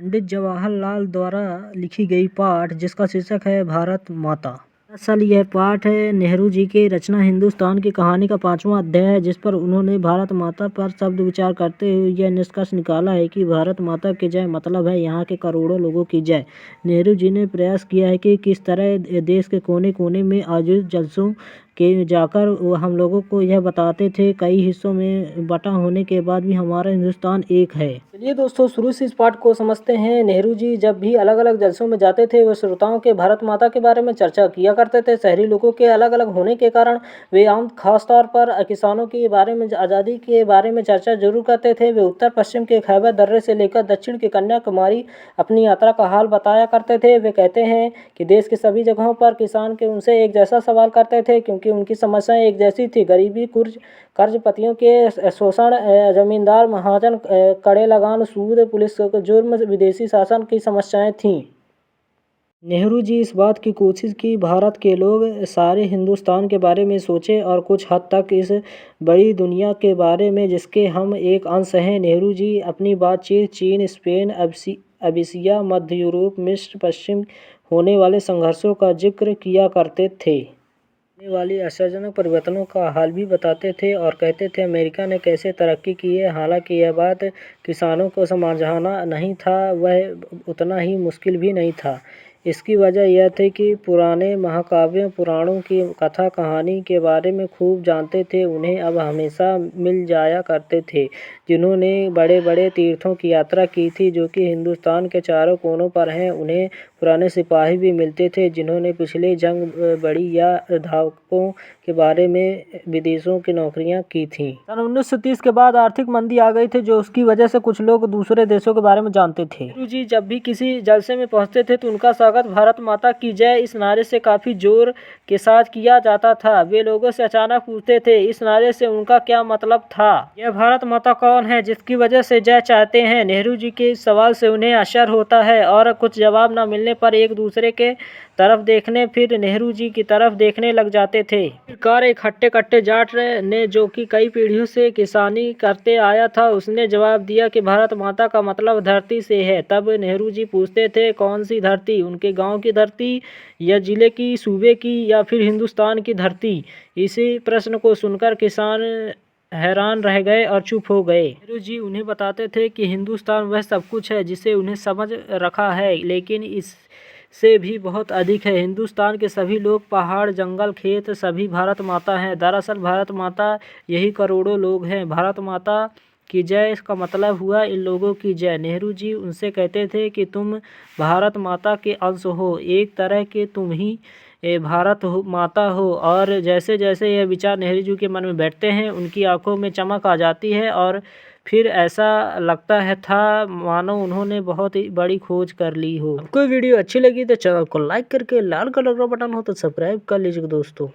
पंडित जवाहरलाल द्वारा लिखी गई पाठ जिसका शीर्षक है भारत माता। दरअसल यह पाठ नेहरू जी की रचना हिंदुस्तान की कहानी का 5वां अध्याय है, जिस पर उन्होंने भारत माता पर शब्द विचार करते हुए यह निष्कर्ष निकाला है कि भारत माता की जय मतलब है यहाँ के करोड़ों लोगों की जय। नेहरू जी ने प्रयास किया है कि किस तरह देश के कोने कोने में आयोजित जलसों के जाकर हम लोगों को यह बताते थे कई हिस्सों में बटा होने के बाद भी हमारा हिंदुस्तान एक है। चलिए दोस्तों, शुरू से इस पाठ को समझते हैं। नेहरू जी जब भी अलग अलग जलसों में जाते थे वे श्रोताओं के भारत माता के बारे में चर्चा किया करते थे। शहरी लोगों के अलग अलग होने के कारण वे आम खासतौर पर किसानों के बारे में, आज़ादी के बारे में चर्चा जरूर करते थे। वे उत्तर पश्चिम के खैबर दर्रे से लेकर दक्षिण के कन्याकुमारी अपनी यात्रा का हाल बताया करते थे। वे कहते हैं कि देश के सभी जगहों पर किसान के उनसे एक जैसा सवाल करते थे, क्योंकि उनकी समस्याएं एक जैसी थी। गरीबी, कर्जपतियों के शोषण, जमींदार महाजन, कड़े लगान, सूद, पुलिस का जुर्म, विदेशी शासन की समस्याएं थीं। नेहरू जी इस बात की कोशिश की भारत के लोग सारे हिंदुस्तान के बारे में सोचें और कुछ हद तक इस बड़ी दुनिया के बारे में जिसके हम एक अंश हैं। नेहरू जी अपनी बातचीत चीन, स्पेन, अबिसिया, मध्य यूरोप, मिस्र, पश्चिम होने वाले संघर्षों का जिक्र किया करते थे। होने वाली आश्चर्यजनक परिवर्तनों का हाल भी बताते थे और कहते थे अमेरिका ने कैसे तरक्की की है। हालांकि यह बात किसानों को समझाना नहीं था, वह उतना ही मुश्किल भी नहीं था। इसकी वजह यह थी कि पुराने महाकाव्यों, पुराणों की कथा कहानी के बारे में खूब जानते थे। उन्हें अब हमेशा मिल जाया करते थे जिन्होंने बड़े बड़े तीर्थों की यात्रा की थी जो कि हिंदुस्तान के चारों कोनों पर हैं। उन्हें पुराने सिपाही भी मिलते थे जिन्होंने पिछले जंग, बड़ी या धावकों के बारे में विदेशों की नौकरियां की थीं। सन 1930 के बाद आर्थिक मंदी आ गई थी, जो उसकी वजह से कुछ लोग दूसरे देशों के बारे में जानते थे। नेहरू जी जब भी किसी जलसे में पहुंचते थे तो उनका स्वागत भारत माता की जय इस नारे से काफी जोर के साथ किया जाता था। वे लोगों से अचानक पूछते थे इस नारे से उनका क्या मतलब था। यह भारत माता कौन है जिसकी वजह से जय चाहते हैं। नेहरू जी के इस सवाल से उन्हें आश्चर्य होता है और कुछ जवाब न मिलने पर एक दूसरे के तरफ देखने, फिर नेहरू जी की तरफ देखने लग जाते थे। आखिरकार एक हट्टे कट्टे जाट ने, जो कि कई पीढ़ियों से किसानी करते आया था, उसने जवाब दिया कि भारत माता का मतलब धरती से है। तब नेहरू जी पूछते थे कौन सी धरती, उनके गांव की धरती या जिले की, सूबे की या फिर हिंदुस्तान की धरती। इसी प्रश्न को सुनकर किसान हैरान रह गए और चुप हो गए। नेहरू जी उन्हें बताते थे कि हिंदुस्तान वह सब कुछ है जिसे उन्हें समझ रखा है, लेकिन इससे भी बहुत अधिक है। हिंदुस्तान के सभी लोग, पहाड़, जंगल, खेत, सभी भारत माता हैं। दरअसल भारत माता यही करोड़ों लोग हैं। भारत माता की जय इसका मतलब हुआ इन लोगों की जय। नेहरू जी उनसे कहते थे कि तुम भारत माता के अंश हो, एक तरह के तुम ही भारत माता हो। और जैसे जैसे यह विचार नेहरू जी के मन में बैठते हैं उनकी आंखों में चमक आ जाती है और फिर ऐसा लगता है था मानो उन्होंने बहुत ही बड़ी खोज कर ली हो। आपको वीडियो अच्छी लगी तो चैनल को लाइक करके लाल कलर का बटन हो तो सब्सक्राइब कर लीजिए दोस्तों।